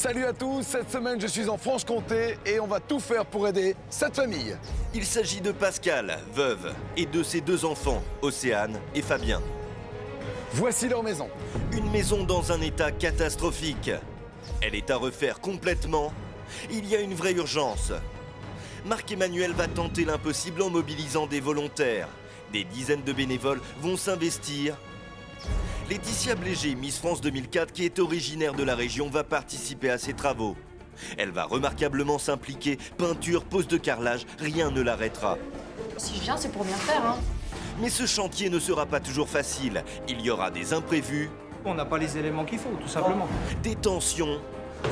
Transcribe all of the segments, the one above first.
Salut à tous, cette semaine je suis en Franche-Comté et on va tout faire pour aider cette famille. Il s'agit de Pascal, veuve, et de ses deux enfants, Océane et Fabien. Voici leur maison. Une maison dans un état catastrophique. Elle est à refaire complètement. Il y a une vraie urgence. Marc-Emmanuel va tenter l'impossible en mobilisant des volontaires. Des dizaines de bénévoles vont s'investir. Laetitia Blégé, Miss France 2004, qui est originaire de la région, va participer à ces travaux. Elle va remarquablement s'impliquer. Peinture, pose de carrelage, rien ne l'arrêtera. Si je viens, c'est pour bien faire, hein. Mais ce chantier ne sera pas toujours facile. Il y aura des imprévus. On n'a pas les éléments qu'il faut, tout simplement. Des tensions.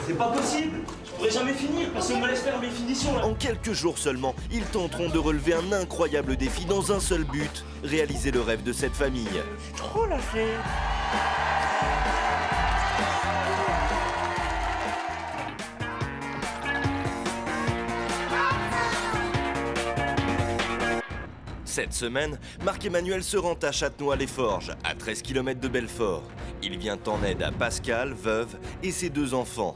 C'est pas possible. Je pourrais jamais finir, personne ne me laisse faire mes finitions là. En quelques jours seulement, ils tenteront de relever un incroyable défi dans un seul but, réaliser le rêve de cette famille. C'est trop la fête. Cette semaine, Marc-Emmanuel se rend à Châtenois-les-Forges, à 13 km de Belfort. Il vient en aide à Pascal, veuve, et ses deux enfants.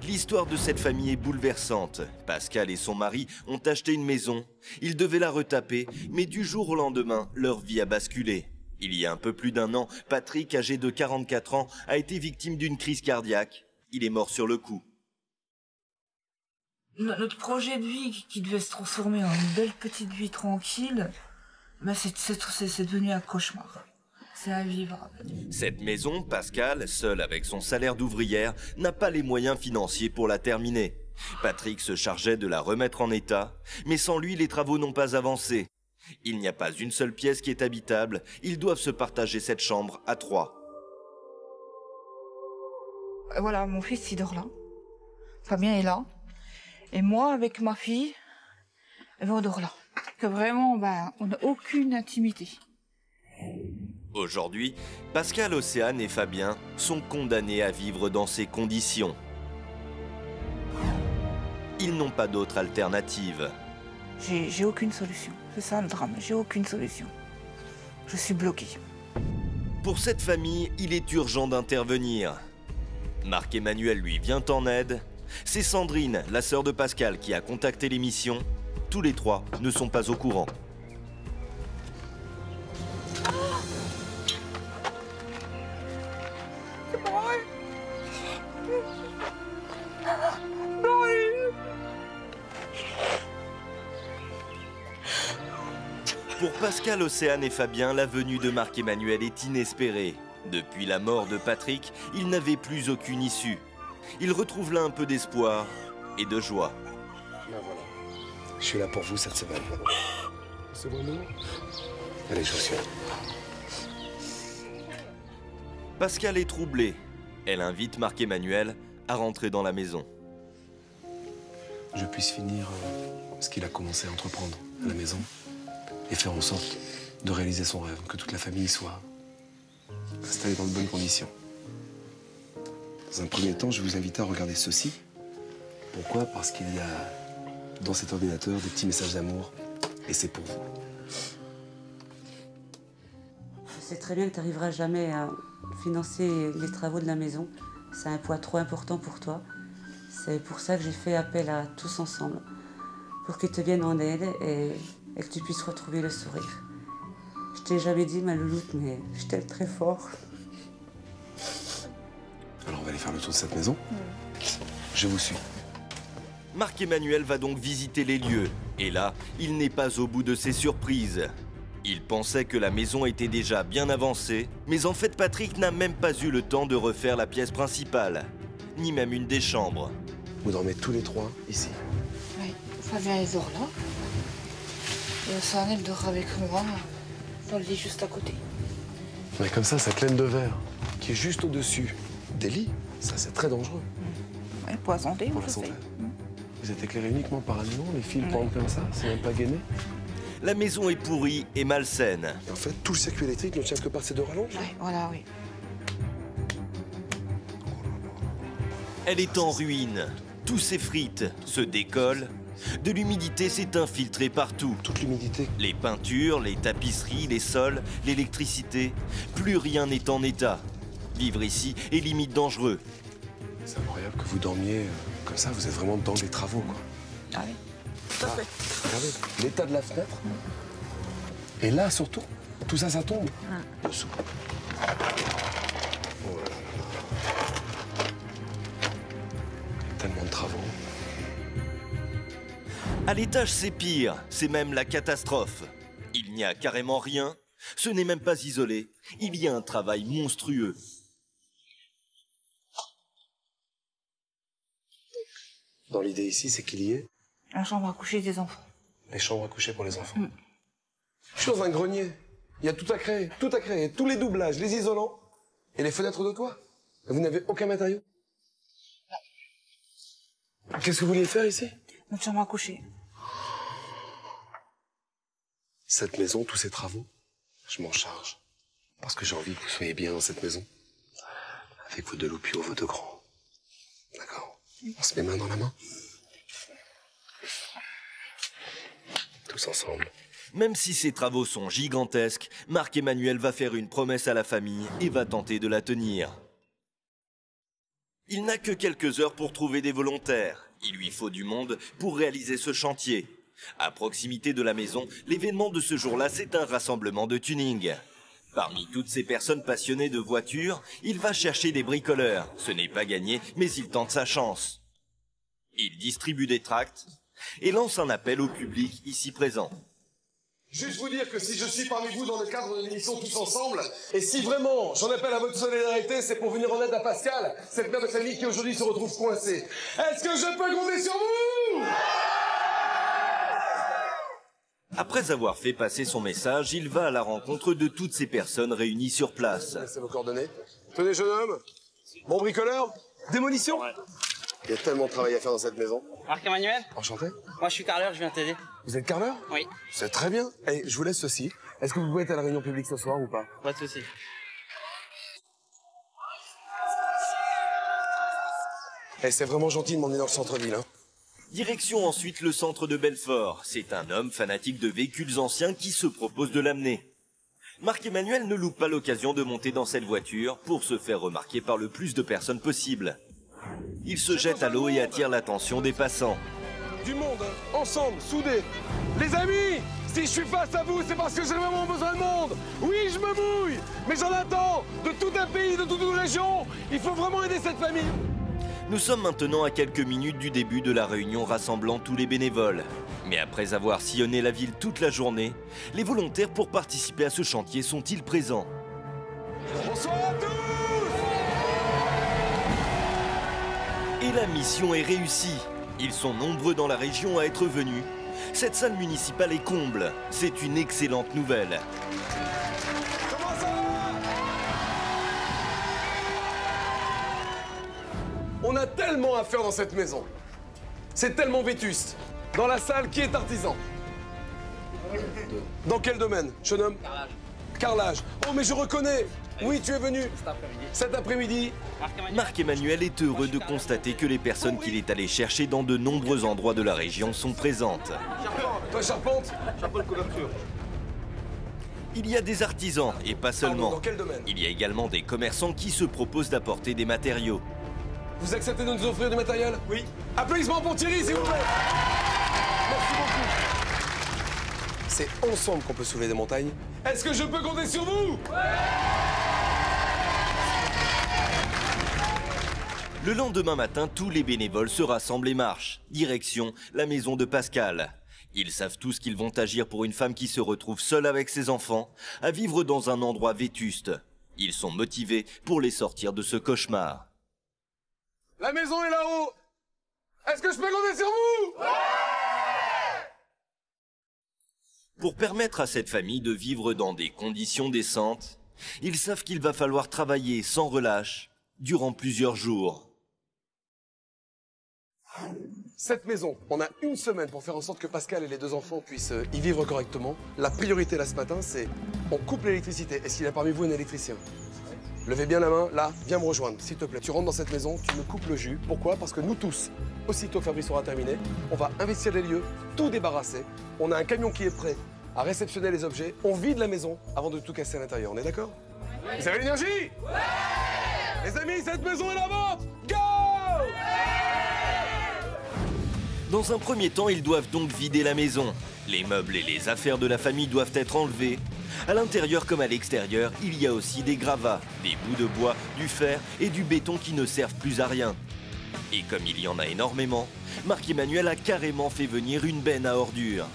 L'histoire de cette famille est bouleversante. Pascal et son mari ont acheté une maison. Ils devaient la retaper, mais du jour au lendemain, leur vie a basculé. Il y a un peu plus d'un an, Patrick, âgé de 44 ans, a été victime d'une crise cardiaque. Il est mort sur le coup. Notre projet de vie qui devait se transformer en une belle petite vie tranquille, bah c'est devenu un cauchemar. C'est invivable. Cette maison, Pascal, seul avec son salaire d'ouvrière, n'a pas les moyens financiers pour la terminer. Patrick se chargeait de la remettre en état, mais sans lui, les travaux n'ont pas avancé. Il n'y a pas une seule pièce qui est habitable, ils doivent se partager cette chambre à 3. Voilà, mon fils il dort là. Fabien est là. Et moi, avec ma fille, on dort là. Que vraiment, on n'a aucune intimité. Aujourd'hui, Pascal, Océane et Fabien sont condamnés à vivre dans ces conditions. Ils n'ont pas d'autre alternative. J'ai aucune solution. C'est ça le drame, j'ai aucune solution. Je suis bloquée. Pour cette famille, il est urgent d'intervenir. Marc-Emmanuel lui vient en aide. C'est Sandrine, la sœur de Pascal, qui a contacté l'émission. Tous les trois ne sont pas au courant. C'est pas vrai. Pour Pascal, Océane et Fabien, la venue de Marc-Emmanuel est inespérée. Depuis la mort de Patrick, ils n'avaient plus aucune issue. Ils retrouvent là un peu d'espoir et de joie. Ben voilà, je suis là pour vous cette semaine. C'est bon, nous? Allez, je vous suis. Pascal est troublée. Elle invite Marc-Emmanuel à rentrer dans la maison. Je puisse finir ce qu'il a commencé à entreprendre à la maison et faire en sorte de réaliser son rêve, que toute la famille soit installée dans de bonnes conditions. Dans un premier temps, je vais vous inviter à regarder ceci. Pourquoi? Parce qu'il y a dans cet ordinateur des petits messages d'amour et c'est pour vous. Je sais très bien que tu n'arriveras jamais à financer les travaux de la maison. C'est un poids trop important pour toi. C'est pour ça que j'ai fait appel à tous ensemble, pour qu'ils te viennent en aide et que tu puisses retrouver le sourire. Je t'ai jamais dit, ma louloute, mais je t'aime très fort. Alors on va aller faire le tour de cette maison. Je vous suis. Marc-Emmanuel va donc visiter les lieux. Et là, il n'est pas au bout de ses surprises. Il pensait que la maison était déjà bien avancée, mais en fait Patrick n'a même pas eu le temps de refaire la pièce principale, ni même une des chambres. Vous dormez tous les trois ici. Oui, Fabien il dort là. Et Océane elle dort avec moi dans le lit juste à côté. Mais comme ça te de verre qui est juste au-dessus des lits. Ça, c'est très dangereux. Ouais, poisonné, Pour la santé. Vous êtes éclairé uniquement par un néon, les fils pendent comme ça, c'est même pas gainé. La maison est pourrie et malsaine. Et en fait, tout le circuit électrique ne tient que par ces deux rallonges. Ouais, voilà, oui. Elle est en ruine. Tout s'effrite, se décolle. De l'humidité s'est infiltrée partout. Toute l'humidité. Les peintures, les tapisseries, les sols, l'électricité. Plus rien n'est en état. Vivre ici est limite dangereux. C'est incroyable que vous dormiez comme ça, vous êtes vraiment dans les travaux, quoi. Ah oui, tout à fait. Regardez, l'état de la fenêtre. Et là, surtout, tout ça, ça tombe. Dessous. Oh là là là. Tellement de travaux. À l'étage, c'est pire, c'est même la catastrophe. Il n'y a carrément rien, ce n'est même pas isolé, il y a un travail monstrueux. Dans l'idée ici, c'est qu'il y ait La chambre à coucher des enfants. les chambres à coucher pour les enfants. Je suis dans un grenier. Il y a tout à créer, tous les doublages, les isolants et les fenêtres de toit. Et vous n'avez aucun matériau. Qu'est-ce que vous vouliez faire ici? Notre chambre à coucher. Cette maison, tous ces travaux, je m'en charge. Parce que j'ai envie que vous soyez bien dans cette maison. Avec vos deux loupiaux, vos deux grands. D'accord? On se met main dans la main. Tous ensemble. Même si ces travaux sont gigantesques, Marc-Emmanuel va faire une promesse à la famille et va tenter de la tenir. Il n'a que quelques heures pour trouver des volontaires. Il lui faut du monde pour réaliser ce chantier. À proximité de la maison, l'événement de ce jour-là, c'est un rassemblement de tuning. Parmi toutes ces personnes passionnées de voitures, il va chercher des bricoleurs. Ce n'est pas gagné, mais il tente sa chance. Il distribue des tracts et lance un appel au public ici présent. Juste vous dire que si je suis parmi vous dans le cadre de l'émission Tous Ensemble, et si vraiment j'en appelle à votre solidarité, c'est pour venir en aide à Pascal, cette mère de famille qui aujourd'hui se retrouve coincée. Est-ce que je peux compter sur vous? Après avoir fait passer son message, il va à la rencontre de toutes ces personnes réunies sur place. Laissez vos coordonnées. Tenez, jeune homme. Bon bricoleur. Démolition. Ouais. Il y a tellement de travail à faire dans cette maison. Marc-Emmanuel, Enchanté. moi je suis carreleur, je viens t'aider. Vous êtes carreleur? Oui, C'est très bien. Et je vous laisse ceci. Est-ce que vous pouvez être à la réunion publique ce soir ou pas? pas de souci. Et c'est vraiment gentil de m'emmener dans le centre-ville, hein. Direction ensuite le centre de Belfort. C'est un homme fanatique de véhicules anciens qui se propose de l'amener. Marc-Emmanuel ne loupe pas l'occasion de monter dans cette voiture pour se faire remarquer par le plus de personnes possible. Il se jette à l'eau et attire l'attention des passants. Du monde, hein. Ensemble, soudés. Les amis, si je suis face à vous, c'est parce que j'ai vraiment besoin de monde. Oui, je me mouille, mais j'en attends. De tout un pays, de toute une région. Il faut vraiment aider cette famille. Nous sommes maintenant à quelques minutes du début de la réunion rassemblant tous les bénévoles. Mais après avoir sillonné la ville toute la journée, les volontaires pour participer à ce chantier sont-ils présents? Bonsoir à tous. Et la mission est réussie. Ils sont nombreux dans la région à être venus. Cette salle municipale est comble. C'est une excellente nouvelle. Comment ça va? On a tellement à faire dans cette maison. C'est tellement vétuste. Dans la salle, qui est artisan? Dans quel domaine, jeune homme? Carrelage. Carrelage. Oh, mais je reconnais. Oui, tu es venu. Cet après-midi. Marc-Emmanuel est heureux de constater que les personnes qu'il est allé chercher dans de nombreux endroits de la région sont présentes. Toi, charpente. Chapeau de couverture. Il y a des artisans, et pas Pardon, seulement. dans quel domaine? Il y a également des commerçants qui se proposent d'apporter des matériaux. Vous acceptez de nous offrir du matériel? Oui. Applaudissements pour Thierry, s'il vous plaît. Merci beaucoup. C'est ensemble qu'on peut soulever des montagnes. Est-ce que je peux compter sur vous? Le lendemain matin, tous les bénévoles se rassemblent et marchent. Direction la maison de Pascal. Ils savent tous qu'ils vont agir pour une femme qui se retrouve seule avec ses enfants, à vivre dans un endroit vétuste. Ils sont motivés pour les sortir de ce cauchemar. La maison est là-haut. Est-ce que je peux compter sur vous? Pour permettre à cette famille de vivre dans des conditions décentes, ils savent qu'il va falloir travailler sans relâche durant plusieurs jours. Cette maison, on a une semaine pour faire en sorte que Pascal et les deux enfants puissent y vivre correctement. La priorité là ce matin, c'est on coupe l'électricité. Est-ce qu'il y a parmi vous un électricien? Levez bien la main, là, viens me rejoindre, s'il te plaît. Tu rentres dans cette maison, tu me coupes le jus. Pourquoi? Parce que nous tous, aussitôt que Fabrice aura terminé, on va investir les lieux, tout débarrasser. On a un camion qui est prêt à réceptionner les objets. On vide la maison avant de tout casser à l'intérieur. On est d'accord? Vous avez l'énergie? Ouais! Les amis, cette maison est la vôtre! Gare! Dans un premier temps, ils doivent donc vider la maison. Les meubles et les affaires de la famille doivent être enlevés. À l'intérieur comme à l'extérieur, il y a aussi des gravats, des bouts de bois, du fer et du béton qui ne servent plus à rien. Et comme il y en a énormément, Marc-Emmanuel a carrément fait venir une benne à ordures.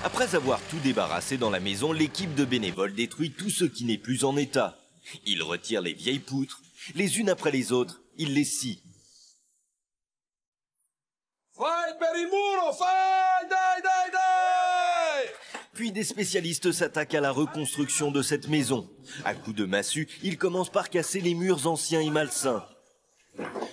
Après avoir tout débarrassé dans la maison, l'équipe de bénévoles détruit tout ce qui n'est plus en état. Ils retirent les vieilles poutres, les unes après les autres, ils les scient. Puis des spécialistes s'attaquent à la reconstruction de cette maison. À coups de massue, ils commencent par casser les murs anciens et malsains.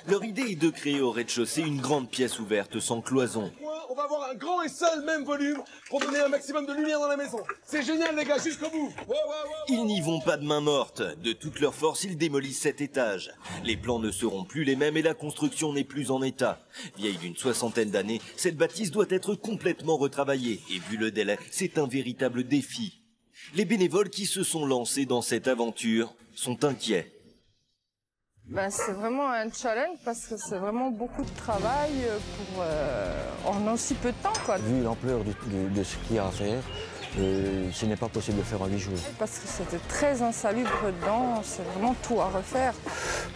Leur idée est de créer au rez-de-chaussée une grande pièce ouverte sans cloison. On va avoir un grand et seul même volume pour donner un maximum de lumière dans la maison. C'est génial les gars, jusqu'au bout. Ils n'y vont pas de main morte. De toute leur force, ils démolissent cet étage. Les plans ne seront plus les mêmes et la construction n'est plus en état. Vieille d'une 60aine d'années, cette bâtisse doit être complètement retravaillée. Et vu le délai, c'est un véritable défi. Les bénévoles qui se sont lancés dans cette aventure sont inquiets. C'est vraiment un challenge parce que c'est vraiment beaucoup de travail en aussi peu de temps, quoi. Vu l'ampleur de ce qu'il y a à faire, ce n'est pas possible de faire en 8 jours. Parce que c'était très insalubre dedans, c'est vraiment tout à refaire.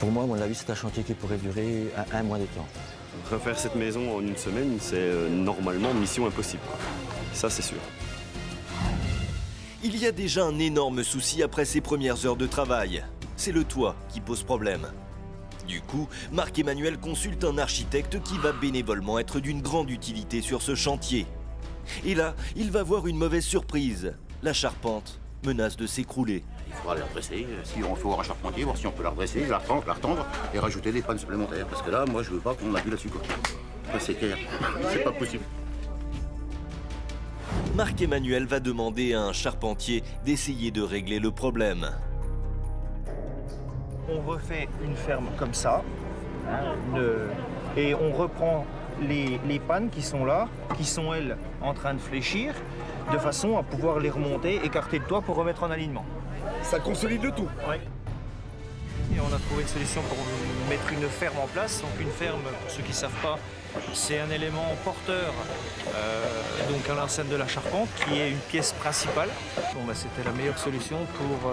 Pour moi, à mon avis, c'est un chantier qui pourrait durer un mois de temps. Refaire cette maison en une semaine, c'est normalement mission impossible. Ça, c'est sûr. Il y a déjà un énorme souci après ces premières heures de travail. C'est le toit qui pose problème. Du coup, Marc-Emmanuel consulte un architecte qui va bénévolement être d'une grande utilité sur ce chantier. Et là, il va voir une mauvaise surprise. La charpente menace de s'écrouler. Il faudra la redresser, si on faut voir un charpentier, voir si on peut la redresser, la retendre et rajouter des pannes supplémentaires. Parce que là, moi, je veux pas qu'on appuie là-dessus, quoi. C'est clair, c'est pas possible. Marc-Emmanuel va demander à un charpentier d'essayer de régler le problème. On refait une ferme comme ça, et on reprend les pannes qui sont là, qui sont elles en train de fléchir, de façon à pouvoir les remonter, écarter le toit pour remettre en alignement. Ça consolide le tout. Oui. Et on a trouvé une solution pour mettre une ferme en place. Donc une ferme, pour ceux qui ne savent pas, c'est un élément porteur donc à l'enceinte de la charpente qui est une pièce principale. C'était la meilleure solution pour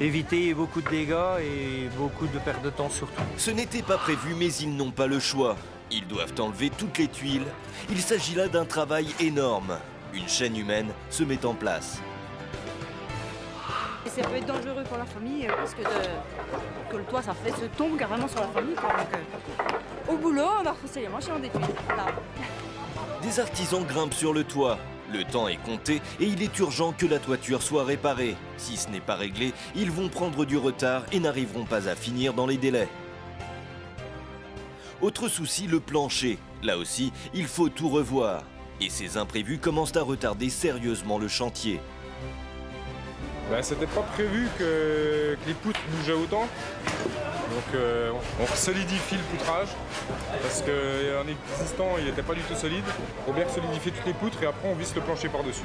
éviter beaucoup de dégâts et beaucoup de perte de temps surtout. Ce n'était pas prévu, mais ils n'ont pas le choix. Ils doivent enlever toutes les tuiles. Il s'agit là d'un travail énorme. Une chaîne humaine se met en place. Et ça peut être dangereux pour la famille parce que le toit ça fait se tombe carrément sur la famille. Donc, au boulot, on a refait les manches et on détruit. Là. Des artisans grimpent sur le toit. Le temps est compté et il est urgent que la toiture soit réparée. Si ce n'est pas réglé, ils vont prendre du retard et n'arriveront pas à finir dans les délais. Autre souci, le plancher. Là aussi, il faut tout revoir. Et ces imprévus commencent à retarder sérieusement le chantier. C'était pas prévu que les poutres bougeaient autant. Donc on solidifie le poutrage parce qu'en existant il n'était pas du tout solide. On va bien solidifier toutes les poutres et après on visse le plancher par-dessus.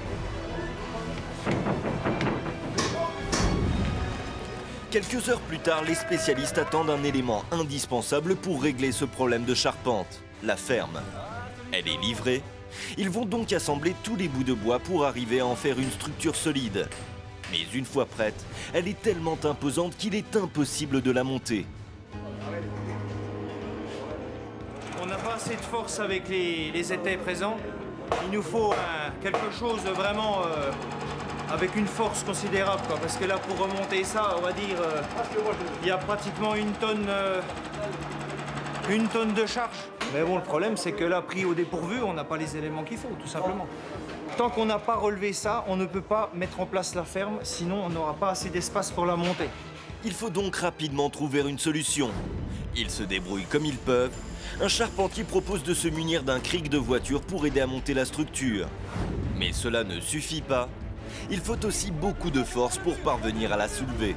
Quelques heures plus tard, les spécialistes attendent un élément indispensable pour régler ce problème de charpente, la ferme. Elle est livrée. Ils vont donc assembler tous les bouts de bois pour arriver à en faire une structure solide. Mais une fois prête, elle est tellement imposante qu'il est impossible de la monter. On n'a pas assez de force avec les étais présents. Il nous faut quelque chose de vraiment avec une force considérable, quoi. Parce que là, pour remonter ça, on va dire, il y a pratiquement une tonne de charge. Mais bon, le problème, c'est que là, pris au dépourvu, on n'a pas les éléments qu'il faut, tout simplement. Tant qu'on n'a pas relevé ça, on ne peut pas mettre en place la ferme, sinon on n'aura pas assez d'espace pour la monter. Il faut donc rapidement trouver une solution. Ils se débrouillent comme ils peuvent. Un charpentier propose de se munir d'un cric de voiture pour aider à monter la structure. Mais cela ne suffit pas. Il faut aussi beaucoup de force pour parvenir à la soulever.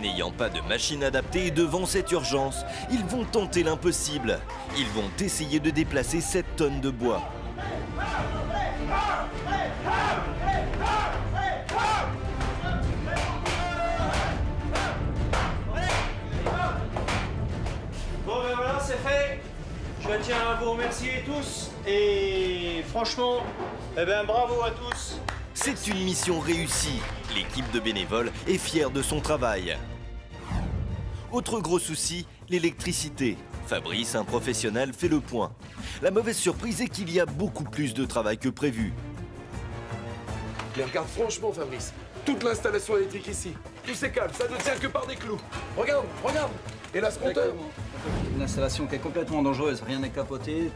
N'ayant pas de machine adaptée et devant cette urgence, ils vont tenter l'impossible. Ils vont essayer de déplacer 7 tonnes de bois. Bon, Je tiens à vous remercier tous et franchement, bravo à tous. C'est une mission réussie. L'équipe de bénévoles est fière de son travail. Autre gros souci, l'électricité. Fabrice, un professionnel, fait le point. La mauvaise surprise est qu'il y a beaucoup plus de travail que prévu. Mais regarde franchement, Fabrice, toute l'installation électrique ici, tous ces câbles, ça ne tient que par des clous. Regarde, regarde. Et là, ce compteur. Une installation qui est complètement dangereuse, rien n'est capoté.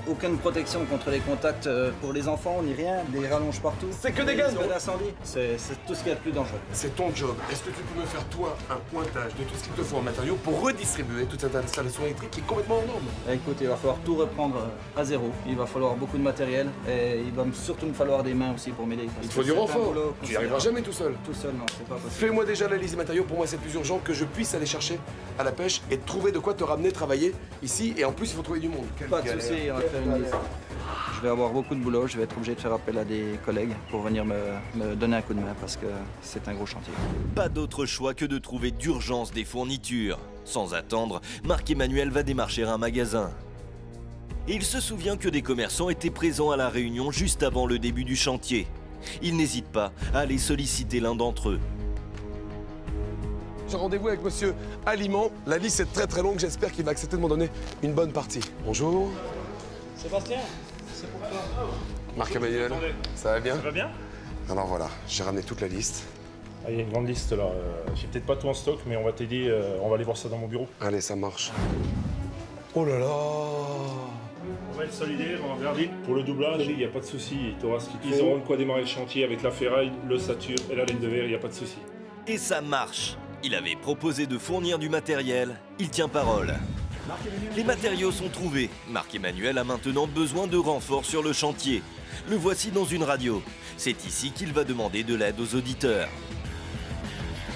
Aucune protection contre les contacts pour les enfants, ni rien, des rallonges partout. C'est que des gaz d'incendie. C'est tout ce qu'il y a de plus dangereux. C'est ton job. Est-ce que tu peux me faire, toi, un pointage de tout ce qu'il te faut en matériaux pour redistribuer toute cette installation électrique qui est complètement en norme? Écoute, il va falloir tout reprendre à zéro. Il va falloir beaucoup de matériel et il va surtout me falloir des mains aussi pour m'aider. Il faut du renfort. Tu n'y arriveras jamais tout seul. Tout seul, non, c'est pas possible. Fais-moi déjà la liste des matériaux. Pour moi, c'est plus urgent que je puisse aller chercher à la pêche et trouver de quoi te ramener travailler ici. Et en plus, il faut trouver du monde. Pas de souci, on va faire une liste. Je vais avoir beaucoup de boulot, je vais être obligé de faire appel à des collègues pour venir me donner un coup de main parce que c'est un gros chantier. Pas d'autre choix que de trouver d'urgence des fournitures. Sans attendre, Marc-Emmanuel va démarcher un magasin. Et il se souvient que des commerçants étaient présents à la réunion juste avant le début du chantier. Il n'hésite pas à aller solliciter l'un d'entre eux. J'ai rendez-vous avec monsieur Aliment. La liste est très longue, j'espère qu'il va accepter de m'en donner une bonne partie. Bonjour. Sébastien, c'est pour toi. Marc-Emmanuel, ça va bien? Ça va bien? Alors voilà, j'ai ramené toute la liste. Ah, il y a une grande liste là. J'ai peut-être pas tout en stock, mais on va t'aider. On va aller voir ça dans mon bureau. Allez, ça marche. Oh là là! On va être solidaire, on va regarder. Pour le doublage, il n'y a pas de souci. Ils auront de quoi démarrer le chantier avec la ferraille, l'ossature et la laine de verre, il n'y a pas de souci. Et ça marche. Il avait proposé de fournir du matériel, il tient parole. Les matériaux sont trouvés. Marc-Emmanuel a maintenant besoin de renforts sur le chantier. Le voici dans une radio. C'est ici qu'il va demander de l'aide aux auditeurs.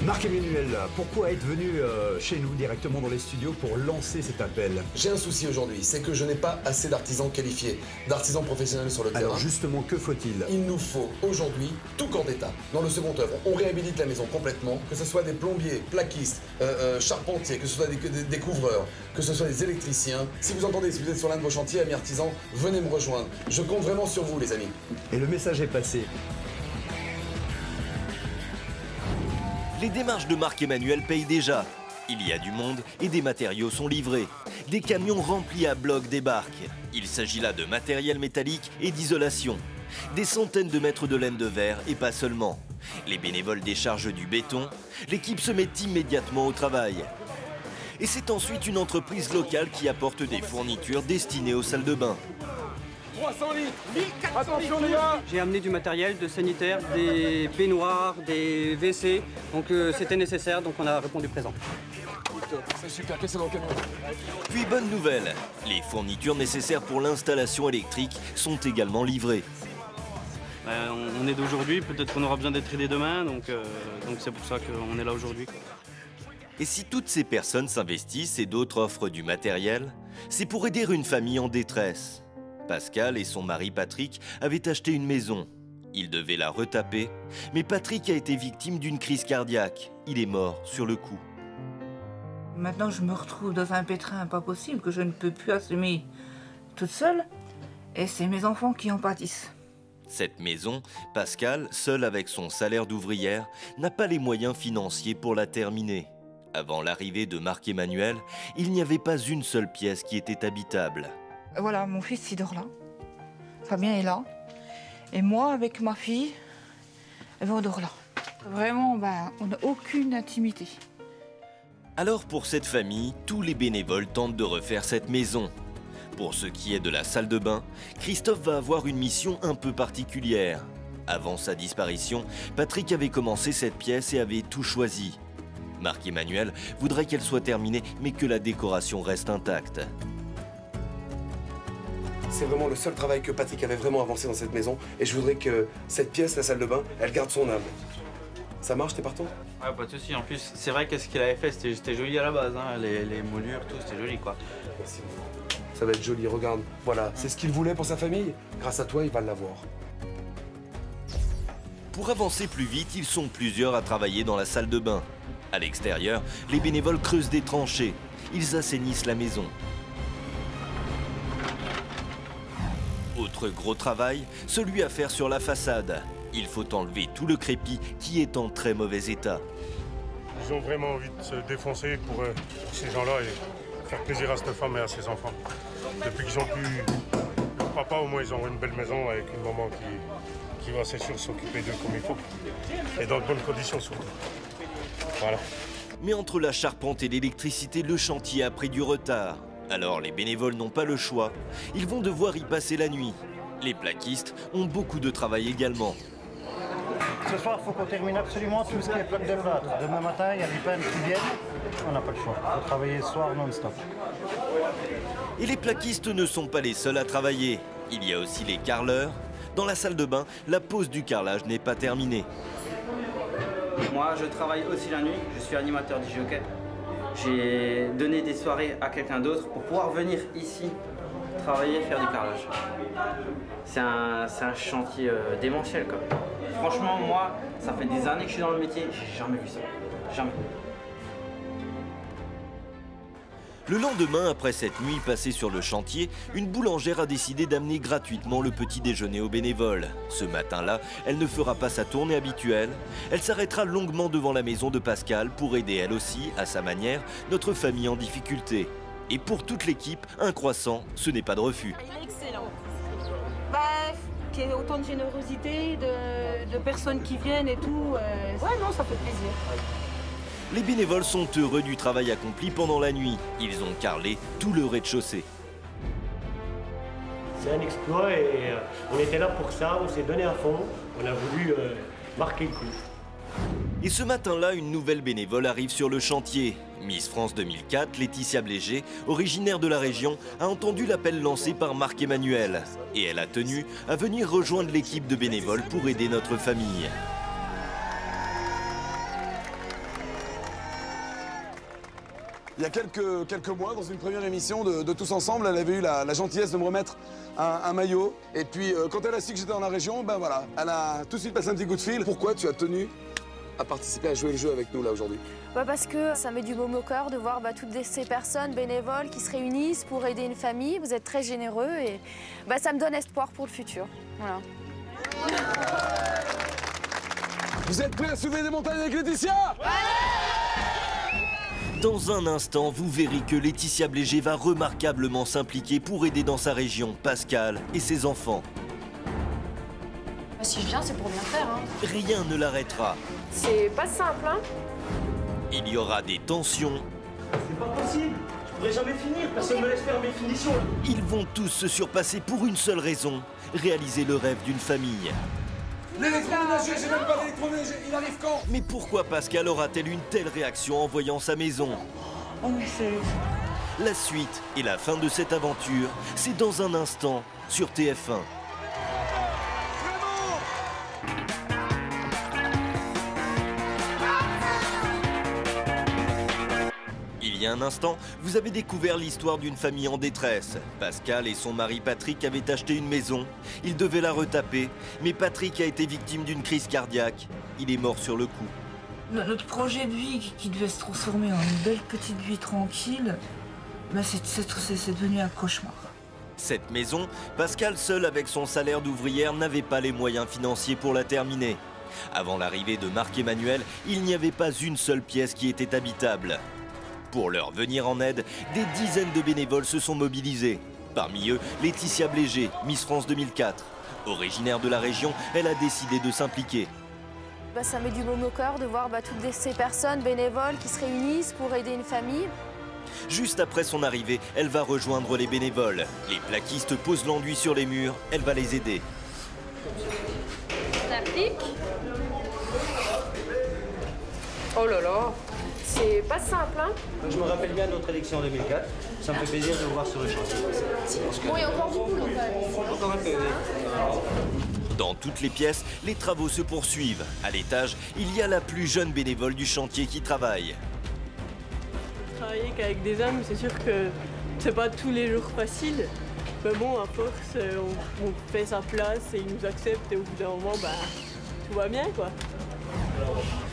Marc-Emmanuel, pourquoi être venu chez nous directement dans les studios pour lancer cet appel? J'ai un souci aujourd'hui, c'est que je n'ai pas assez d'artisans qualifiés, d'artisans professionnels sur le terrain. Alors justement, que faut-il? Il nous faut aujourd'hui tout corps d'état. Dans le second œuvre, on réhabilite la maison complètement, que ce soit des plombiers, plaquistes, charpentiers, que ce soit des couvreurs, que ce soit des électriciens. Si vous entendez, si vous êtes sur l'un de vos chantiers, amis artisans, venez me rejoindre. Je compte vraiment sur vous, les amis. Et le message est passé. Les démarches de Marc-Emmanuel payent déjà. Il y a du monde et des matériaux sont livrés. Des camions remplis à bloc débarquent. Il s'agit là de matériel métallique et d'isolation. Des centaines de mètres de laine de verre et pas seulement. Les bénévoles déchargent du béton. L'équipe se met immédiatement au travail. Et c'est ensuite une entreprise locale qui apporte des fournitures destinées aux salles de bain. 300 litres, 1400 attention les gars. J'ai amené du matériel de sanitaire, des baignoires, des WC, donc c'était nécessaire, donc on a répondu présent. C'est super, qu'est-ce que c'est dans le camion? Puis bonne nouvelle, les fournitures nécessaires pour l'installation électrique sont également livrées. On est d'aujourd'hui, peut-être qu'on aura besoin d'être aidé demain, donc c'est pour ça qu'on est là aujourd'hui. Et si toutes ces personnes s'investissent et d'autres offrent du matériel, c'est pour aider une famille en détresse. Pascal et son mari Patrick avaient acheté une maison. Ils devaient la retaper, mais Patrick a été victime d'une crise cardiaque. Il est mort sur le coup. Maintenant, je me retrouve dans un pétrin pas possible que je ne peux plus assumer toute seule. Et c'est mes enfants qui en pâtissent. Cette maison, Pascal, seul avec son salaire d'ouvrière, n'a pas les moyens financiers pour la terminer. Avant l'arrivée de Marc-Emmanuel, il n'y avait pas une seule pièce qui était habitable. Voilà, mon fils, il dort là. Fabien est là. Et moi, avec ma fille, on dort là. Vraiment, on n'a aucune intimité. Alors pour cette famille, tous les bénévoles tentent de refaire cette maison. Pour ce qui est de la salle de bain, Christophe va avoir une mission un peu particulière. Avant sa disparition, Patrick avait commencé cette pièce et avait tout choisi. Marc-Emmanuel voudrait qu'elle soit terminée, mais que la décoration reste intacte. C'est vraiment le seul travail que Patrick avait vraiment avancé dans cette maison. Et je voudrais que cette pièce, la salle de bain, elle garde son âme. Ça marche, t'es partant? Ouais, pas de souci. En plus, c'est vrai que ce qu'il avait fait, c'était joli à la base. Hein. Les moulures, tout, c'était joli, quoi. Merci. Ça va être joli, regarde. Voilà, c'est ce qu'il voulait pour sa famille. Grâce à toi, il va l'avoir. Pour avancer plus vite, ils sont plusieurs à travailler dans la salle de bain. À l'extérieur, les bénévoles creusent des tranchées. Ils assainissent la maison. Autre gros travail, celui à faire sur la façade. Il faut enlever tout le crépi qui est en très mauvais état. Ils ont vraiment envie de se défoncer pour ces gens-là et faire plaisir à cette femme et à ses enfants. Depuis qu'ils ont pu leur papa, au moins ils ont une belle maison avec une maman qui va, c'est sûr, s'occuper d'eux comme il faut. Et dans de bonnes conditions surtout. Voilà. Mais entre la charpente et l'électricité, le chantier a pris du retard. Alors les bénévoles n'ont pas le choix. Ils vont devoir y passer la nuit. Les plaquistes ont beaucoup de travail également. Ce soir, il faut qu'on termine absolument tout ce qui est plaque de plâtre. Demain matin, il y a des pannes qui viennent. On n'a pas le choix. Il faut travailler ce soir non-stop. Et les plaquistes ne sont pas les seuls à travailler. Il y a aussi les carreleurs. Dans la salle de bain, la pause du carrelage n'est pas terminée. Moi, je travaille aussi la nuit. Je suis animateur du jockey. J'ai donné des soirées à quelqu'un d'autre pour pouvoir venir ici travailler, faire du carrelage. C'est un chantier démentiel, quoi. Franchement, moi, ça fait des années que je suis dans le métier, j'ai jamais vu ça. Jamais. Le lendemain, après cette nuit passée sur le chantier, une boulangère a décidé d'amener gratuitement le petit déjeuner aux bénévoles. Ce matin-là, elle ne fera pas sa tournée habituelle. Elle s'arrêtera longuement devant la maison de Pascal pour aider elle aussi, à sa manière, notre famille en difficulté. Et pour toute l'équipe, un croissant, ce n'est pas de refus. Il est excellent. Qu'il y ait autant de générosité, de personnes qui viennent et tout. Ouais, non, ça fait plaisir. Les bénévoles sont heureux du travail accompli pendant la nuit. Ils ont carrelé tout le rez-de-chaussée. C'est un exploit et on était là pour ça, on s'est donné à fond, on a voulu marquer le coup. Et ce matin-là, une nouvelle bénévole arrive sur le chantier. Miss France 2004, Laetitia Blégé, originaire de la région, a entendu l'appel lancé par Marc-Emmanuel. Et elle a tenu à venir rejoindre l'équipe de bénévoles pour aider notre famille. Il y a quelques mois, dans une première émission de Tous Ensemble, elle avait eu la gentillesse de me remettre un maillot. Et puis, quand elle a su que j'étais dans la région, ben voilà, elle a tout de suite passé un petit coup de fil. Pourquoi tu as tenu à participer à jouer le jeu avec nous, là, aujourd'hui? Parce que ça met du baume au cœur de voir toutes ces personnes bénévoles qui se réunissent pour aider une famille. Vous êtes très généreux et ça me donne espoir pour le futur. Voilà. Vous êtes prêts à soulever des montagnes avec Laetitia? Dans un instant, vous verrez que Laetitia Blégé va remarquablement s'impliquer pour aider dans sa région Pascal et ses enfants. Si je viens, c'est pour bien faire. Rien ne l'arrêtera. C'est pas simple, hein? Il y aura des tensions. C'est pas possible, je pourrais jamais finir, personne me laisse faire mes finitions. Ils vont tous se surpasser pour une seule raison, réaliser le rêve d'une famille. L'électroménager, j'ai même pas d'électroménager, il arrive quand? Mais pourquoi Pascal aura-t-elle une telle réaction en voyant sa maison? Oh mais c'est... La suite et la fin de cette aventure, c'est dans un instant sur TF1. Il y a un instant, vous avez découvert l'histoire d'une famille en détresse. Pascal et son mari Patrick avaient acheté une maison. Ils devaient la retaper, mais Patrick a été victime d'une crise cardiaque. Il est mort sur le coup. Notre projet de vie qui devait se transformer en une belle petite vie tranquille, c'est devenu un cauchemar. Cette maison, Pascal, seul avec son salaire d'ouvrière, n'avait pas les moyens financiers pour la terminer. Avant l'arrivée de Marc-Emmanuel, il n'y avait pas une seule pièce qui était habitable. Pour leur venir en aide, des dizaines de bénévoles se sont mobilisés. Parmi eux, Laetitia Blégé, Miss France 2004. Originaire de la région, elle a décidé de s'impliquer. Ça met du baume au cœur de voir toutes ces personnes bénévoles qui se réunissent pour aider une famille. Juste après son arrivée, elle va rejoindre les bénévoles. Les plaquistes posent l'enduit sur les murs, elle va les aider. Ça pique. Oh là là, c'est pas simple, hein? Je me rappelle bien de notre élection en 2004. Ça me fait plaisir de vous voir sur le chantier. Bon, il y a encore du boulot quand même. Encore un peu, oui. Dans toutes les pièces, les travaux se poursuivent. À l'étage, il y a la plus jeune bénévole du chantier qui travaille. Travailler qu'avec des hommes, c'est sûr que c'est pas tous les jours facile. Mais bon, à force, on fait sa place et ils nous acceptent et au bout d'un moment, tout va bien, quoi.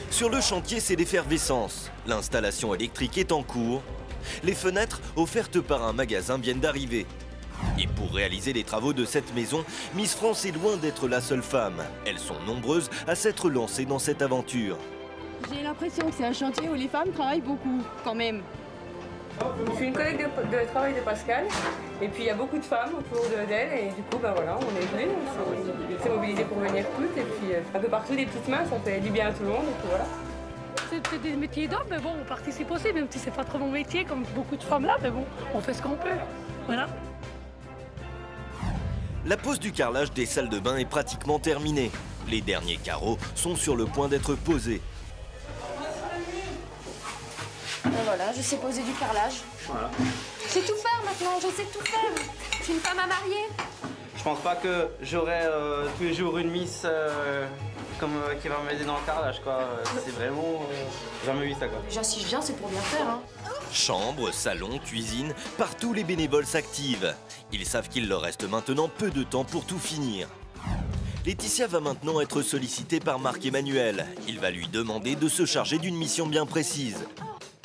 Sur le chantier, c'est l'effervescence. L'installation électrique est en cours. Les fenêtres, offertes par un magasin, viennent d'arriver. Et pour réaliser les travaux de cette maison, Miss France est loin d'être la seule femme. Elles sont nombreuses à s'être lancées dans cette aventure. J'ai l'impression que c'est un chantier où les femmes travaillent beaucoup, quand même. Je suis une collègue de travail de Pascal, et puis il y a beaucoup de femmes autour d'elle, et du coup, ben voilà, on est venues, on s'est mobilisés pour venir toutes, et puis un peu partout des petites mains, ça fait du bien à tout le monde, et puis voilà. C'est des métiers d'hommes, mais bon, on participe aussi, même si c'est pas trop mon métier, comme beaucoup de femmes là, mais bon, on fait ce qu'on peut, voilà. La pose du carrelage des salles de bain est pratiquement terminée. Les derniers carreaux sont sur le point d'être posés. Et voilà, je sais poser du carrelage. Voilà. Je sais tout faire maintenant, je sais tout faire. Je suis une femme à marier. Je pense pas que j'aurai tous les jours une miss qui va m'aider dans le carrelage, quoi. C'est vraiment jamais vu ça, quoi. Déjà, si je viens, c'est pour bien faire, hein. Chambre, salon, cuisine, partout les bénévoles s'activent. Ils savent qu'il leur reste maintenant peu de temps pour tout finir. Laetitia va maintenant être sollicitée par Marc-Emmanuel. Il va lui demander de se charger d'une mission bien précise.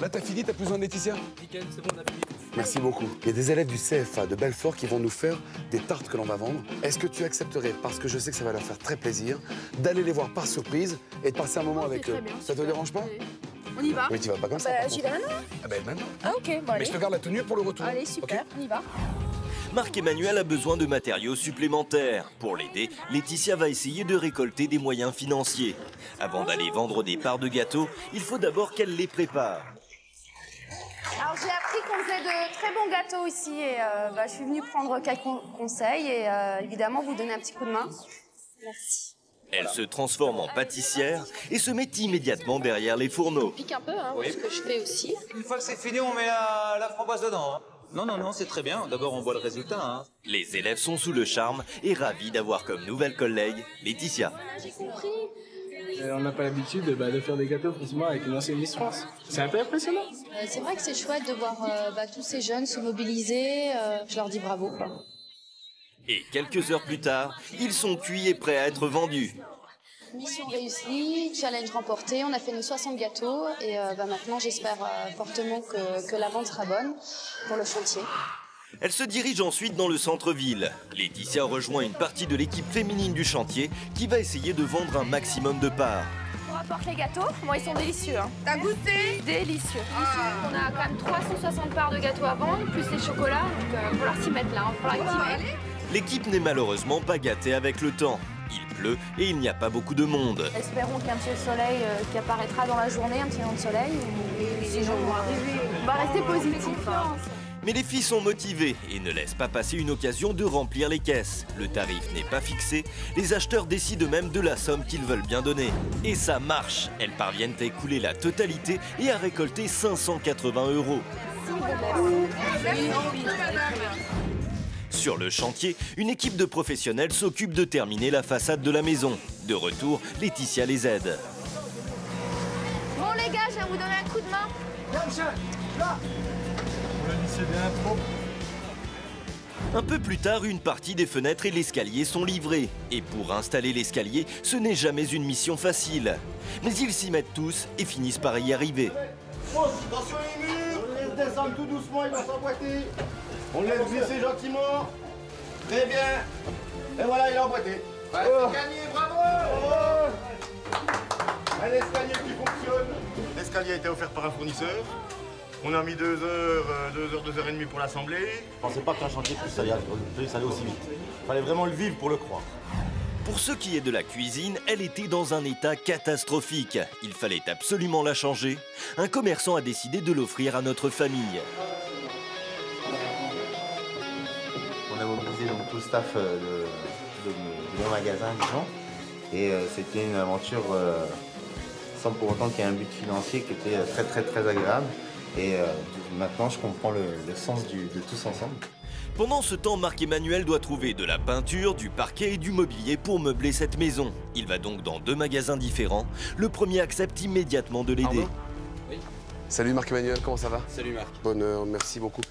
Là, t'as fini, t'as plus besoin de Laetitia? Nickel, c'est bon, on a fini. Merci beaucoup. Il y a des élèves du CFA de Belfort qui vont nous faire des tartes que l'on va vendre. Est-ce que tu accepterais, parce que je sais que ça va leur faire très plaisir, d'aller les voir par surprise et de passer un moment avec eux? Ça te dérange pas? On y va? Oui, tu vas pas comme ça. J'y vais maintenant. Ah ben maintenant. Ah ok, bon allez. Mais je te garde la tenue pour le retour. Allez, super, Okay. on y va. Marc-Emmanuel a besoin de matériaux supplémentaires. Pour l'aider, Laetitia va essayer de récolter des moyens financiers. Avant d'aller vendre des parts de gâteaux, il faut d'abord qu'elle les prépare. Alors j'ai appris qu'on faisait de très bons gâteaux ici et je suis venue prendre quelques conseils et évidemment vous donner un petit coup de main. Merci. Elle se transforme en pâtissière et se met immédiatement derrière les fourneaux. Pique un peu, hein, ce que je fais aussi. Une fois que c'est fini, on met la framboise dedans. Hein. Non, c'est très bien. D'abord, on voit le résultat. Hein. Les élèves sont sous le charme et ravis d'avoir comme nouvelle collègue Laetitia. J'ai compris. On n'a pas l'habitude de faire des gâteaux forcément avec une ancienne Miss France. C'est un peu impressionnant. C'est vrai que c'est chouette de voir tous ces jeunes se mobiliser. Je leur dis bravo, quoi. Et quelques heures plus tard, ils sont cuits et prêts à être vendus. Mission réussie, challenge remporté, on a fait nos 60 gâteaux et maintenant j'espère fortement que la vente sera bonne pour le chantier. Elle se dirige ensuite dans le centre-ville. Laetitia rejoint une partie de l'équipe féminine du chantier qui va essayer de vendre un maximum de parts. On rapporte les gâteaux, bon, ils sont délicieux. Hein. T'as goûté? Délicieux. On a quand même 360 parts de gâteaux à vendre, plus les chocolats, donc il va falloir s'y mettre là, il va falloir activer. L'équipe n'est malheureusement pas gâtée avec le temps. Il pleut et il n'y a pas beaucoup de monde. Espérons qu'il y ait un petit soleil qui apparaîtra dans la journée, un petit rayon de soleil. Sinon, on va rester positif. Mais les filles sont motivées et ne laissent pas passer une occasion de remplir les caisses. Le tarif n'est pas fixé, les acheteurs décident même de la somme qu'ils veulent bien donner. Et ça marche, elles parviennent à écouler la totalité et à récolter 580 €. Sur le chantier, une équipe de professionnels s'occupe de terminer la façade de la maison. De retour, Laetitia les aide. Bon les gars, je viens vous donner un coup de main. Un peu plus tard, une partie des fenêtres et l'escalier sont livrés. Et pour installer l'escalier, ce n'est jamais une mission facile. Mais ils s'y mettent tous et finissent par y arriver. Attention les murs, on laisse descendre tout doucement, il va s'emboîter. On laisse glisser gentiment. Très bien. Et voilà, il est emboîté. Ouais, c'est gagné, bravo. Un escalier qui fonctionne. L'escalier a été offert par un fournisseur. On a mis 2 heures et demie pour l'assembler. Je pensais pas qu'un chantier puisse aller aussi vite. Il fallait vraiment le vivre pour le croire. Pour ce qui est de la cuisine, elle était dans un état catastrophique. Il fallait absolument la changer. Un commerçant a décidé de l'offrir à notre famille. On a mobilisé donc tout le staff de mon magasin, disons. Et c'était une aventure sans pour autant qu'il y ait un but financier qui était très agréable. Et maintenant, je comprends le sens de tous ensemble. Pendant ce temps, Marc-Emmanuel doit trouver de la peinture, du parquet et du mobilier pour meubler cette maison. Il va donc dans 2 magasins différents. Le premier accepte immédiatement de l'aider. Oui. Salut Marc-Emmanuel, comment ça va? Salut Marc. Bonheur, merci beaucoup.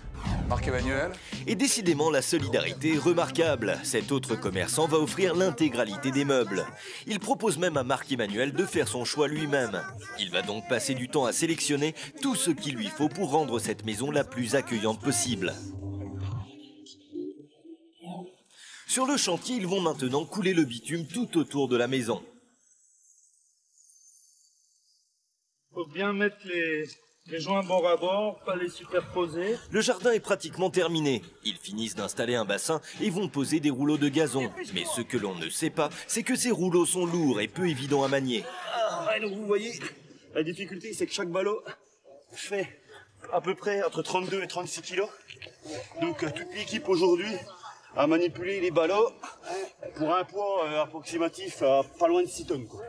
Marc-Emmanuel. Et décidément, la solidarité est remarquable. Cet autre commerçant va offrir l'intégralité des meubles. Il propose même à Marc-Emmanuel de faire son choix lui-même. Il va donc passer du temps à sélectionner tout ce qu'il lui faut pour rendre cette maison la plus accueillante possible. Sur le chantier, ils vont maintenant couler le bitume tout autour de la maison. Faut bien mettre les joints bord à bord, pas les superposer. Le jardin est pratiquement terminé. Ils finissent d'installer un bassin et vont poser des rouleaux de gazon. Mais ce que l'on ne sait pas, c'est que ces rouleaux sont lourds et peu évidents à manier. Ouais, donc vous voyez, la difficulté, c'est que chaque ballot fait à peu près entre 32 et 36 kilos. Donc toute l'équipe aujourd'hui a manipulé les ballots pour un poids approximatif à pas loin de 6 tonnes, quoi.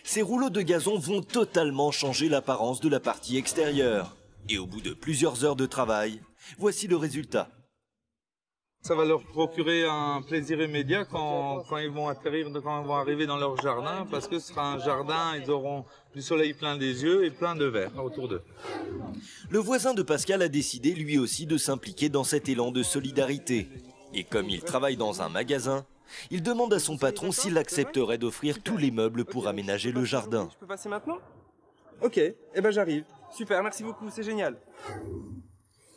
Ces rouleaux de gazon vont totalement changer l'apparence de la partie extérieure. Et au bout de plusieurs heures de travail, voici le résultat. Ça va leur procurer un plaisir immédiat quand ils vont atterrir, quand ils vont arriver dans leur jardin, parce que ce sera un jardin, ils auront du soleil plein des yeux et plein de verre autour d'eux. Le voisin de Pascal a décidé lui aussi de s'impliquer dans cet élan de solidarité. Et comme il travaille dans un magasin, il demande à son patron s'il accepterait d'offrir tous les meubles pour aménager le jardin. Je peux passer maintenant? Ok, eh ben j'arrive. Super, merci beaucoup, c'est génial.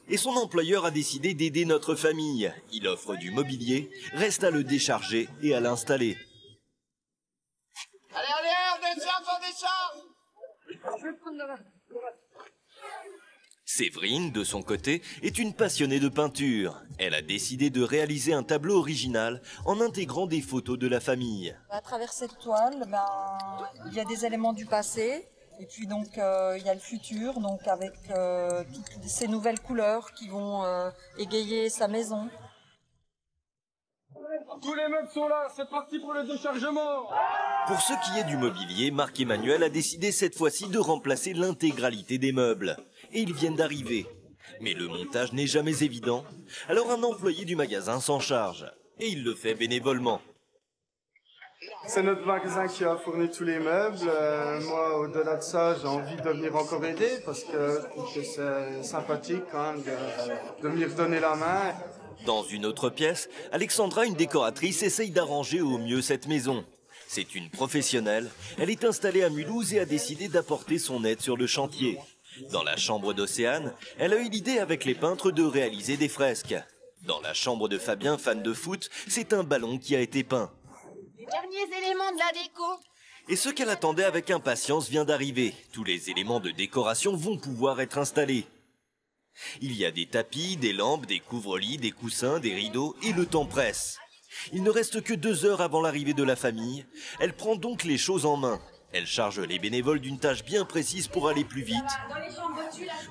Et son employeur a décidé d'aider notre famille. Il offre du mobilier, reste à le décharger et à l'installer. Allez, on décharge. Je vais prendre de là. Séverine, de son côté, est une passionnée de peinture. Elle a décidé de réaliser un tableau original en intégrant des photos de la famille. À travers cette toile, il y a des éléments du passé et puis donc il y a le futur, donc avec toutes ces nouvelles couleurs qui vont égayer sa maison. Tous les meubles sont là, c'est parti pour le déchargement. Pour ce qui est du mobilier, Marc-Emmanuel a décidé cette fois-ci de remplacer l'intégralité des meubles. Et ils viennent d'arriver. Mais le montage n'est jamais évident, alors un employé du magasin s'en charge. Et il le fait bénévolement. C'est notre magasin qui a fourni tous les meubles. Moi, au-delà de ça, j'ai envie de venir encore aider parce que c'est sympathique hein, de venir donner la main. Dans une autre pièce, Alexandra, une décoratrice, essaye d'arranger au mieux cette maison. C'est une professionnelle, elle est installée à Mulhouse et a décidé d'apporter son aide sur le chantier. Dans la chambre d'Océane, elle a eu l'idée avec les peintres de réaliser des fresques. Dans la chambre de Fabien, fan de foot, c'est un ballon qui a été peint. Les derniers éléments de la déco. Et ce qu'elle attendait avec impatience vient d'arriver. Tous les éléments de décoration vont pouvoir être installés. Il y a des tapis, des lampes, des couvre-lits, des coussins, des rideaux et le temps presse. Il ne reste que 2 heures avant l'arrivée de la famille. Elle prend donc les choses en main. Elle charge les bénévoles d'une tâche bien précise pour aller plus vite.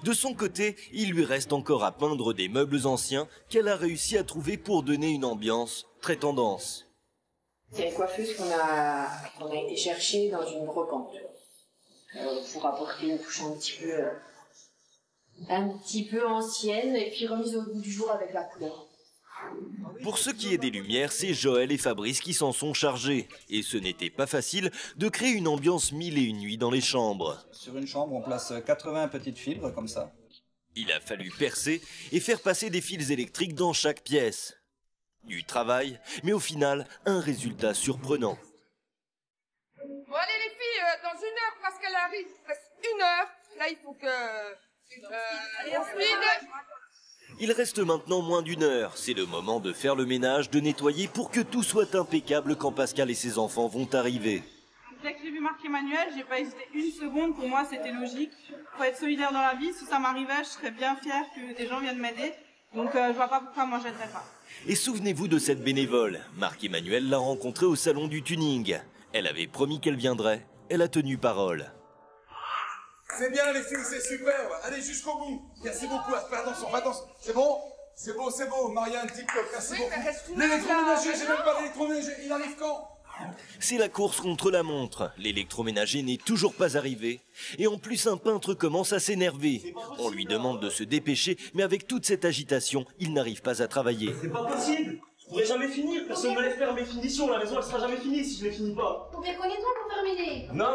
De son côté, il lui reste encore à peindre des meubles anciens qu'elle a réussi à trouver pour donner une ambiance très tendance. C'est une coiffeuse qu'on a été chercher dans une brocante pour apporter une touche un petit peu ancienne et puis remise au goût du jour avec la couleur. Pour ce qui est des lumières, c'est Joël et Fabrice qui s'en sont chargés. Et ce n'était pas facile de créer une ambiance 1001 nuits dans les chambres. Sur une chambre, on place 80 petites fibres comme ça. Il a fallu percer et faire passer des fils électriques dans chaque pièce. Du travail, mais au final, un résultat surprenant. Bon allez les filles, dans 1 heure parce qu'elle arrive, il reste 1 heure. Là il faut que... Il reste maintenant moins d'1 heure. C'est le moment de faire le ménage, de nettoyer pour que tout soit impeccable quand Pascal et ses enfants vont arriver. Dès que j'ai vu Marc-Emmanuel, j'ai pas hésité 1 seconde. Pour moi, c'était logique. Faut être solidaire dans la vie. Si ça m'arrivait, je serais bien fière que des gens viennent m'aider. Donc, je vois pas pourquoi moi j'aiderais pas. Et souvenez-vous de cette bénévole. Marc-Emmanuel l'a rencontrée au salon du tuning. Elle avait promis qu'elle viendrait. Elle a tenu parole. C'est bien les filles, c'est superbe. Allez jusqu'au bout. Merci beaucoup. Fais attention, fais attention. C'est bon? C'est beau, c'est beau. Marianne, TikTok, merci beaucoup. L'électroménager, j'ai même pas l'électroménager. Il arrive quand? C'est la course contre la montre. L'électroménager n'est toujours pas arrivé. Et en plus, un peintre commence à s'énerver. On lui demande de se dépêcher, mais avec toute cette agitation, il n'arrive pas à travailler. C'est pas possible. Je pourrai jamais finir. Personne ne me laisse faire mes finitions. La maison, elle sera jamais finie si je les finis pas. Combien connais-toi pour terminer? Non.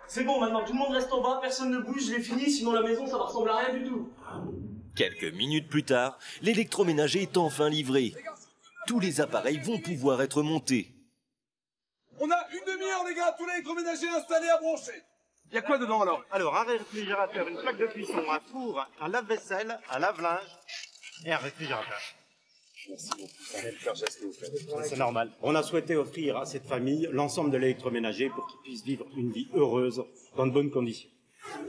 C'est bon, maintenant, tout le monde reste en bas. Personne ne bouge, je les finis. Sinon, la maison, ça va ressembler à rien du tout. Quelques minutes plus tard, l'électroménager est enfin livré. Tous les appareils vont pouvoir être montés. On a 1 demi-heure, les gars. Tout l'électroménager installé à brancher. Il y a quoi dedans alors? Alors, un réfrigérateur, une plaque de cuisson, un four, un lave-vaisselle, un lave-linge et un réfrigérateur. Merci beaucoup. C'est normal. On a souhaité offrir à cette famille l'ensemble de l'électroménager pour qu'ils puissent vivre une vie heureuse dans de bonnes conditions.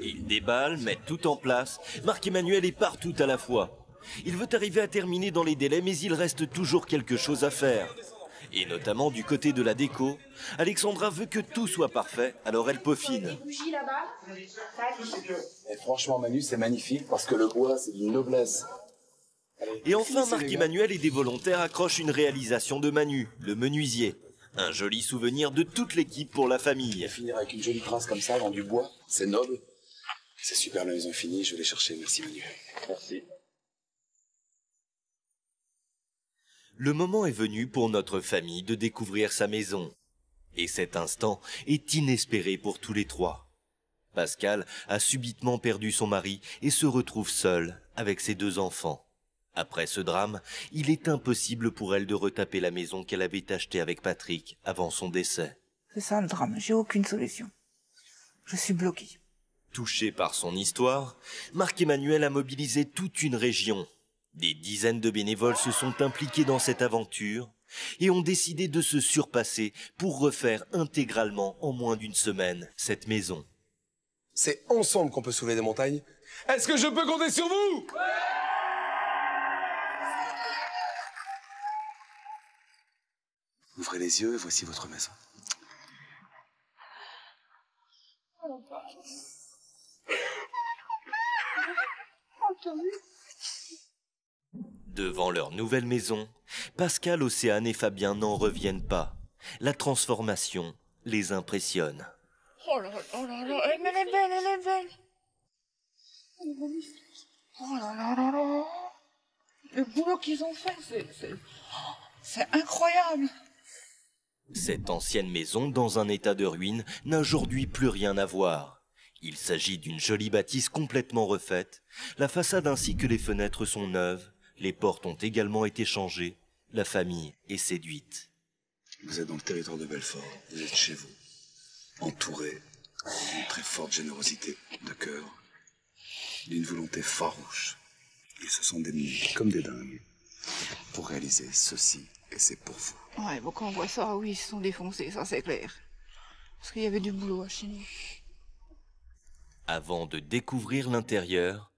Il déballe, met tout en place. Marc-Emmanuel est partout à la fois. Il veut arriver à terminer dans les délais, mais il reste toujours quelque chose à faire. Et notamment du côté de la déco, Alexandra veut que tout soit parfait, alors elle peaufine. Et franchement, Manu, c'est magnifique parce que le bois, c'est d'une noblesse. Et enfin, Marc-Emmanuel et des volontaires accrochent une réalisation de Manu, le menuisier. Un joli souvenir de toute l'équipe pour la famille. Et finir avec une jolie trace comme ça, dans du bois, c'est noble. C'est super, là, ils ont fini, je vais les chercher. Merci, Manu. Merci. Le moment est venu pour notre famille de découvrir sa maison. Et cet instant est inespéré pour tous les trois. Pascal a subitement perdu son mari et se retrouve seule avec ses 2 enfants. Après ce drame, il est impossible pour elle de retaper la maison qu'elle avait achetée avec Patrick avant son décès. C'est ça le drame, j'ai aucune solution. Je suis bloquée. Touché par son histoire, Marc-Emmanuel a mobilisé toute une région. Des dizaines de bénévoles se sont impliqués dans cette aventure et ont décidé de se surpasser pour refaire intégralement en moins d'1 semaine cette maison. C'est ensemble qu'on peut soulever des montagnes. Est-ce que je peux compter sur vous? Ouvrez les yeux et voici votre maison. Devant leur nouvelle maison, Pascal, Océane et Fabien n'en reviennent pas. La transformation les impressionne. Oh là là, mais elle est belle, elle est belle. Oh là là là là. Le boulot qu'ils ont fait, c'est incroyable. Cette ancienne maison, dans un état de ruine, n'a aujourd'hui plus rien à voir. Il s'agit d'une jolie bâtisse complètement refaite. La façade ainsi que les fenêtres sont neuves. Les portes ont également été changées. La famille est séduite. Vous êtes dans le territoire de Belfort. Vous êtes chez vous. Entouré d'une très forte générosité de cœur. D'une volonté farouche. Ils se sont démenés comme des dingues pour réaliser ceci. Et c'est pour vous. Ouais, bon, quand on voit ça, oui, ils se sont défoncés, ça c'est clair. Parce qu'il y avait du boulot à chez nous. Avant de découvrir l'intérieur,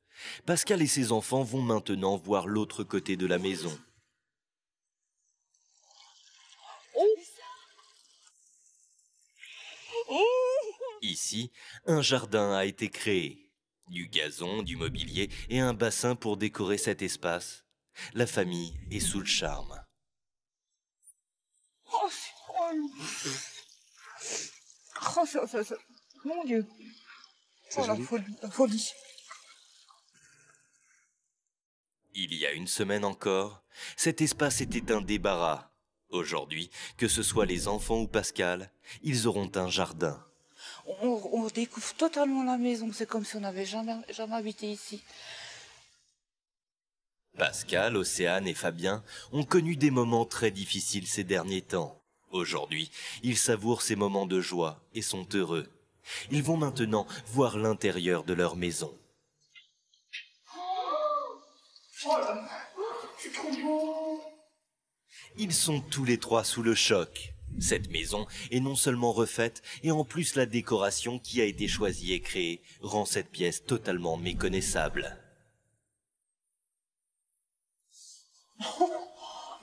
Pascal et ses enfants vont maintenant voir l'autre côté de la maison. Ici, un jardin a été créé. Du gazon, du mobilier et un bassin pour décorer cet espace. La famille est sous le charme. Oh, c'est drôle. Oh, ça. Mon Dieu. Oh, la folie. Il y a 1 semaine encore, cet espace était un débarras. Aujourd'hui, que ce soit les enfants ou Pascal, ils auront un jardin. On découvre totalement la maison, c'est comme si on n'avait jamais habité ici. Pascal, Océane et Fabien ont connu des moments très difficiles ces derniers temps. Aujourd'hui, ils savourent ces moments de joie et sont heureux. Ils vont maintenant voir l'intérieur de leur maison. Oh là, c'est trop beau. Ils sont tous les 3 sous le choc. Cette maison est non seulement refaite, et en plus la décoration qui a été choisie et créée rend cette pièce totalement méconnaissable.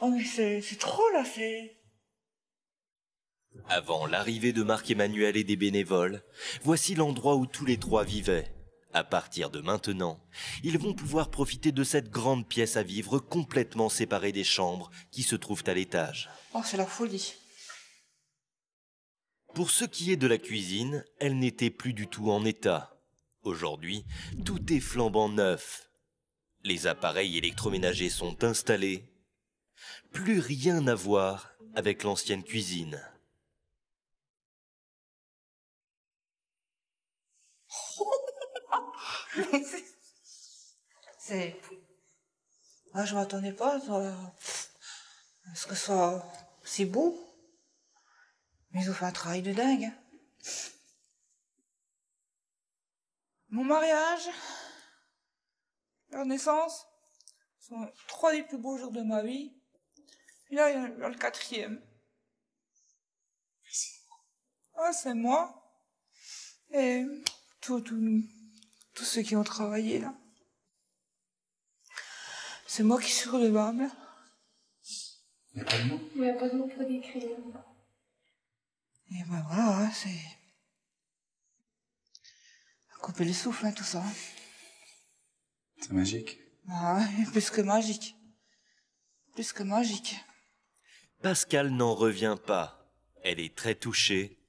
Oh mais c'est trop là, c'est... Avant l'arrivée de Marc-Emmanuel et des bénévoles, voici l'endroit où tous les 3 vivaient. À partir de maintenant, ils vont pouvoir profiter de cette grande pièce à vivre complètement séparée des chambres qui se trouvent à l'étage. Oh, c'est la folie. Pour ce qui est de la cuisine, elle n'était plus du tout en état. Aujourd'hui, tout est flambant neuf. Les appareils électroménagers sont installés. Plus rien à voir avec l'ancienne cuisine. C'est... Ah, je m'attendais pas à ce que ce soit si beau. Mais ils ont fait un travail de dingue. Mon mariage, la naissance, sont 3 des plus beaux jours de ma vie. Et là, il y a le 4e. Ah, c'est moi. Et tous ceux qui ont travaillé là. C'est moi qui suis redevable. Il n'y a pas de mots. Il n'y a pas de mots pour décrire. Et ben voilà, hein, c'est... couper le souffle, hein, tout ça. C'est magique. Ah ouais, plus que magique. Plus que magique. Pascal n'en revient pas. Elle est très touchée.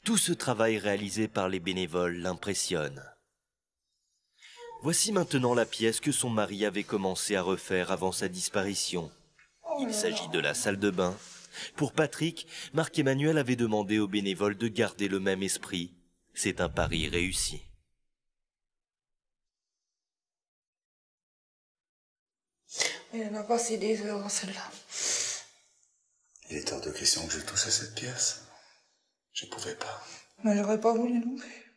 Tout ce travail réalisé par les bénévoles l'impressionne. Voici maintenant la pièce que son mari avait commencé à refaire avant sa disparition. Il s'agit de la salle de bain. Pour Patrick, Marc-Emmanuel avait demandé aux bénévoles de garder le même esprit. C'est un pari réussi. Il en a passé des heures dans celle-là. Il est hors de question que je touche à cette pièce. Je pouvais pas. Mais j'aurais pas voulu non plus.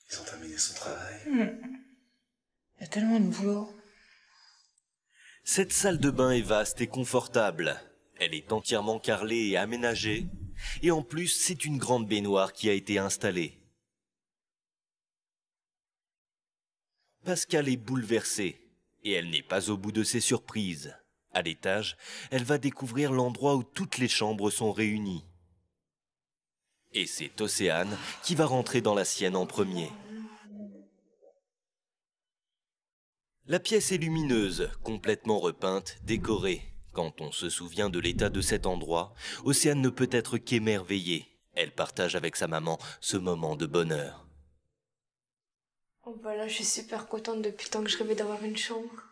Ils ont terminé son travail. Il y a tellement de boulot. Cette salle de bain est vaste et confortable. Elle est entièrement carrelée et aménagée. Et en plus, c'est une grande baignoire qui a été installée. Pascal est bouleversée. Et elle n'est pas au bout de ses surprises. À l'étage, elle va découvrir l'endroit où toutes les chambres sont réunies. Et c'est Océane qui va rentrer dans la sienne en premier. La pièce est lumineuse, complètement repeinte, décorée. Quand on se souvient de l'état de cet endroit, Océane ne peut être qu'émerveillée. Elle partage avec sa maman ce moment de bonheur. Oh bah là, je suis super contente depuis le temps que je rêvais d'avoir une chambre.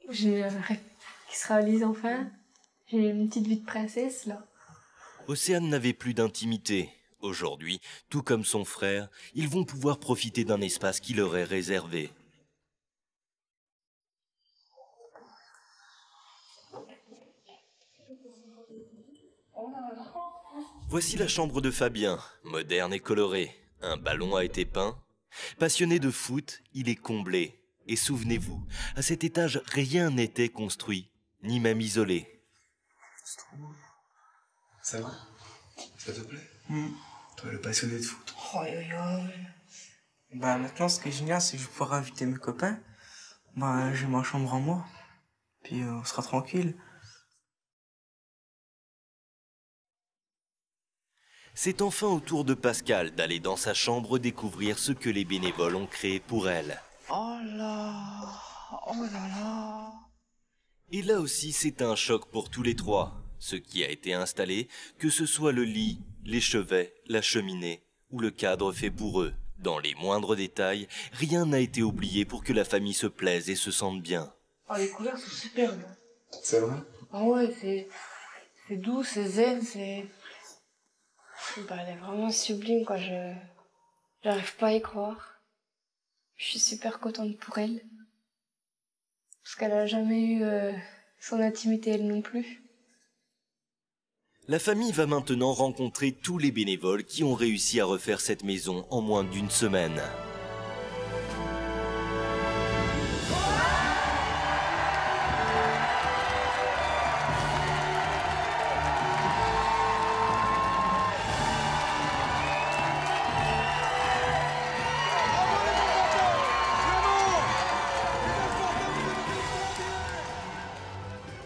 J'ai un rêve qui se réalise enfin. J'ai une petite vie de princesse là. Océane n'avait plus d'intimité. Aujourd'hui, tout comme son frère, ils vont pouvoir profiter d'un espace qui leur est réservé. Voici la chambre de Fabien, moderne et colorée. Un ballon a été peint. Passionné de foot, il est comblé. Et souvenez-vous, à cet étage, rien n'était construit, ni même isolé. C'est trop beau. Ça va? Ça te plaît? Toi, le passionné de foot. Bah maintenant, ce qui est génial, c'est que je vais pouvoir inviter mes copains. Bah j'ai ma chambre en moi. Puis on sera tranquille. C'est enfin au tour de Pascal d'aller dans sa chambre découvrir ce que les bénévoles ont créé pour elle. Oh là là. Et là aussi, c'est un choc pour tous les trois. Ce qui a été installé, que ce soit le lit, les chevets, la cheminée ou le cadre fait pour eux. Dans les moindres détails, rien n'a été oublié pour que la famille se plaise et se sente bien. Oh, les couleurs sont superbes. C'est vrai? Ah ouais, c'est doux, c'est zen, c'est... Bah, elle est vraiment sublime, quoi. J'arrive pas à y croire. Je suis super contente pour elle. Parce qu'elle a jamais eu son intimité, elle non plus. La famille va maintenant rencontrer tous les bénévoles qui ont réussi à refaire cette maison en moins d'une semaine.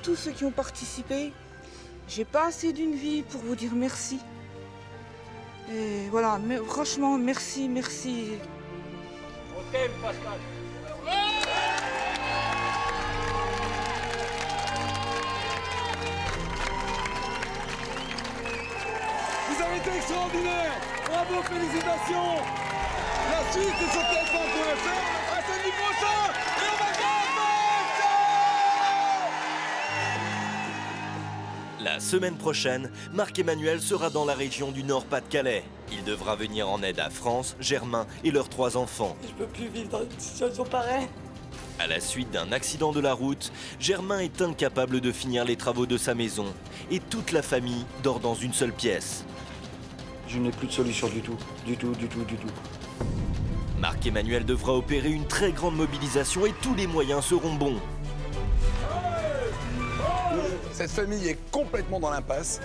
Tous ceux qui ont participé, j'ai pas assez d'une vie pour vous dire merci. Et voilà, mais franchement, merci, merci. On t'aime, Pascal. Vous avez été extraordinaire. Bravo, félicitations. La suite est sur TF1.fr. À samedi prochain. Et on va La semaine prochaine, Marc-Emmanuel sera dans la région du Nord-Pas-de-Calais. Il devra venir en aide à France, Germain et leurs 3 enfants. Je peux plus vivre dans une situation pareille. À la suite d'un accident de la route, Germain est incapable de finir les travaux de sa maison et toute la famille dort dans une seule pièce. Je n'ai plus de solution du tout. Marc-Emmanuel devra opérer une très grande mobilisation et tous les moyens seront bons. Cette famille est complètement dans l'impasse.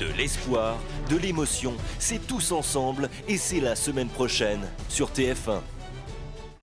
De l'espoir, de l'émotion, c'est tous ensemble et c'est la semaine prochaine sur TF1.